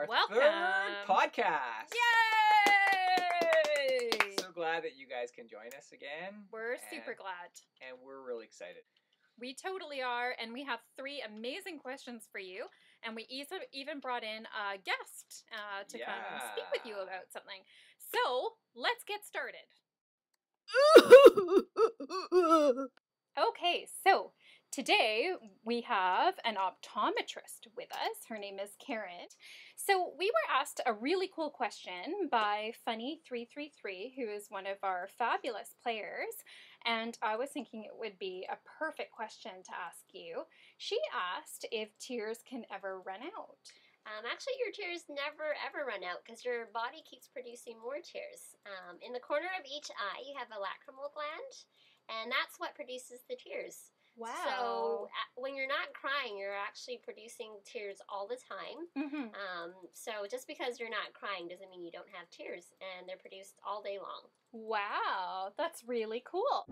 our Welcome. third podcast. Yay! So glad that you guys can join us again. We're super glad. And we're really excited. We totally are, and we have 3 amazing questions for you, and we even brought in a guest to come and speak with you about something. So, let's get started. Okay, so today we have an optometrist with us. Her name is Karen. So we were asked a really cool question by Funny333, who is one of our fabulous players, and I was thinking it would be a perfect question to ask you. She asked if tears can ever run out. Actually, your tears never ever run out because your body keeps producing more tears. In the corner of each eye, you have a lacrimal gland, and that's what produces the tears. Wow. So when you're not crying, you're actually producing tears all the time. Mm-hmm. So just because you're not crying doesn't mean you don't have tears, and they're produced all day long. Wow, that's really cool.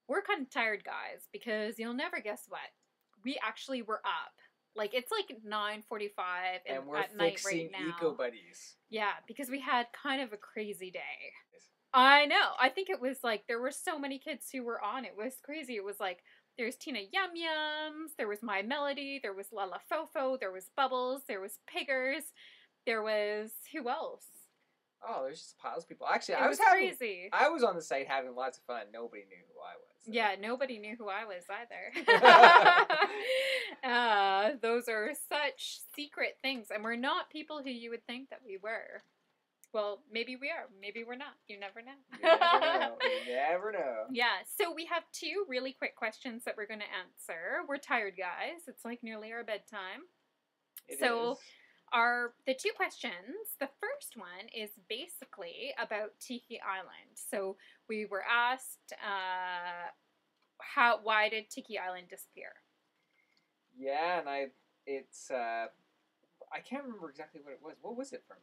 We're kind of tired, guys, because you'll never guess what. We actually were up. Like, it's like 9:45 and we're at night right fixing now. EcoBuddies. Yeah, because we had kind of a crazy day. I know. I think it was like, there were so many kids who were on. It was crazy. It was like, there's Tina Yum Yums, there was My Melody, there was Lala Fofo, there was Bubbles, there was Piggers, there was, who else? Oh, there's just piles of people. Actually, It was crazy. I was on the site having lots of fun. Nobody knew who I was. So. Yeah, nobody knew who I was either. Those are such secret things, and we're not people who you would think that we were. Well, maybe we are. Maybe we're not. You never know. You never know. You never know. Yeah, so we have 2 really quick questions that we're going to answer. We're tired, guys. It's like nearly our bedtime. It is. The 2 questions, the first one is basically about Tiki Island. So we were asked, why did Tiki Island disappear? Yeah, and I can't remember exactly what it was. What was it from?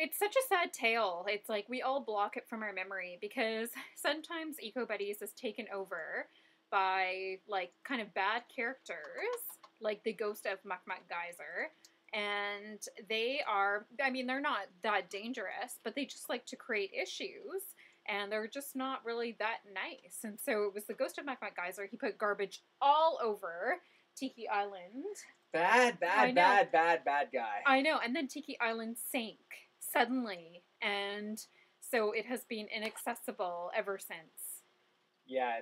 It's such a sad tale. It's like we all block it from our memory because sometimes EcoBuddies is taken over by like kind of bad characters, like the ghost of Muck Geyser. And they are, I mean, they're not that dangerous, but they just like to create issues, and they're just not really that nice. And so it was the ghost of Muck Geyser. He put garbage all over Tiki Island. Bad guy. I know. And then Tiki Island sank suddenly, and so it has been inaccessible ever since. Yeah,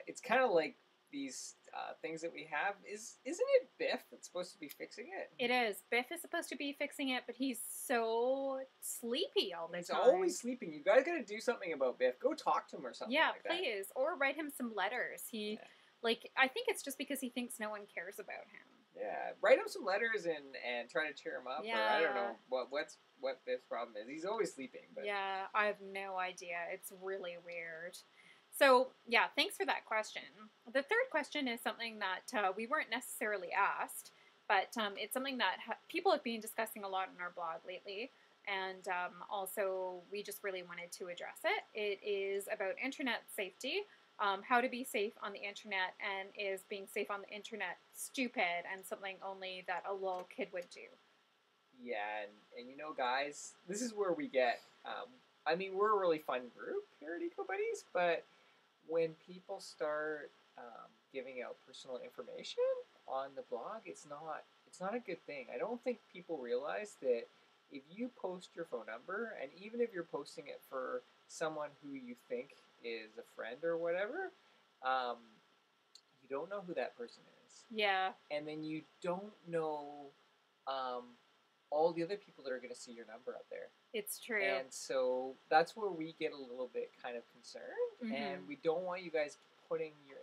it's kind of like these things that we have. Isn't it Biff that's supposed to be fixing it? It is. Biff is supposed to be fixing it, but he's so sleepy all the time. He's always sleeping. You guys gotta do something about Biff. Go talk to him or something. Yeah, like that. please. Or write him some letters. I think it's just because he thinks no one cares about him. Yeah, write him some letters and try to cheer him up. Yeah. Or I don't know what Biff's problem is. He's always sleeping. But. Yeah, I have no idea. It's really weird. So, yeah, thanks for that question. The third question is something that we weren't necessarily asked, but it's something that people have been discussing a lot on our blog lately, and also we just really wanted to address it. It is about internet safety, how to be safe on the internet, and is being safe on the internet stupid and something only that a little kid would do. Yeah, and you know, guys, this is where we get, I mean, we're a really fun group here at EcoBuddies, but when people start giving out personal information on the blog, it's not a good thing. I don't think people realize that if you post your phone number, and even if you're posting it for someone who you think is a friend or whatever, you don't know who that person is. Yeah. And then you don't know all the other people that are going to see your number up there. It's true. And so that's where we get a little bit kind of concerned, and we don't want you guys putting your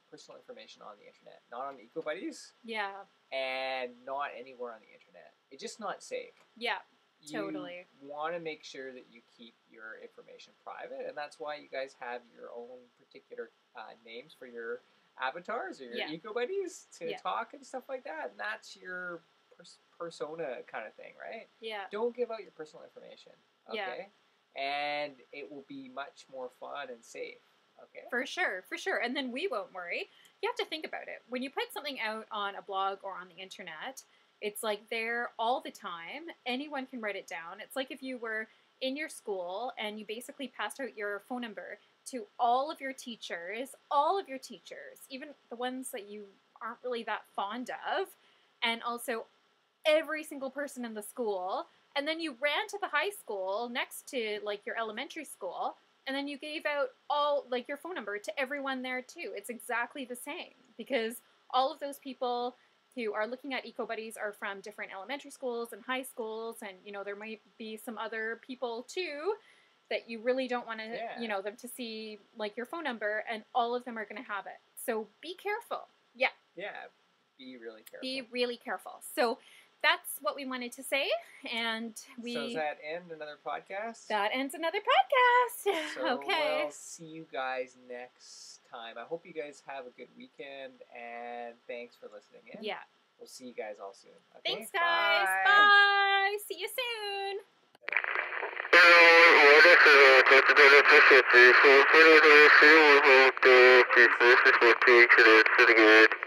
personal information on the internet. Not on EcoBuddies. Yeah. And not anywhere on the internet. It's just not safe. Yeah, totally. You want to make sure that you keep your information private, and that's why you guys have your own particular names for your avatars or your EcoBuddies to talk and stuff like that, and that's your persona kind of thing, right? Yeah. Don't give out your personal information, okay? Yeah. And it will be much more fun and safe. Okay. For sure, for sure. And then we won't worry. You have to think about it. When you put something out on a blog or on the internet, it's like there all the time. Anyone can write it down. It's like if you were in your school and you basically passed out your phone number to all of your teachers, even the ones that you aren't really that fond of, and also every single person in the school. And then you ran to the high school next to like your elementary school, and then you gave out all like your phone number to everyone there too. It's exactly the same because all of those people who are looking at EcoBuddies are from different elementary schools and high schools, and you know there might be some other people too that you really don't want to you know them to see like your phone number, and all of them are going to have it. So be careful. Yeah. Yeah. Be really careful. Be really careful. So that's what we wanted to say, and we. So does that end another podcast? That ends another podcast. So Okay. we'll see you guys next time. I hope you guys have a good weekend, and thanks for listening in. Yeah. We'll see you guys all soon. Okay? Thanks, guys. Bye. Bye. See you soon. This is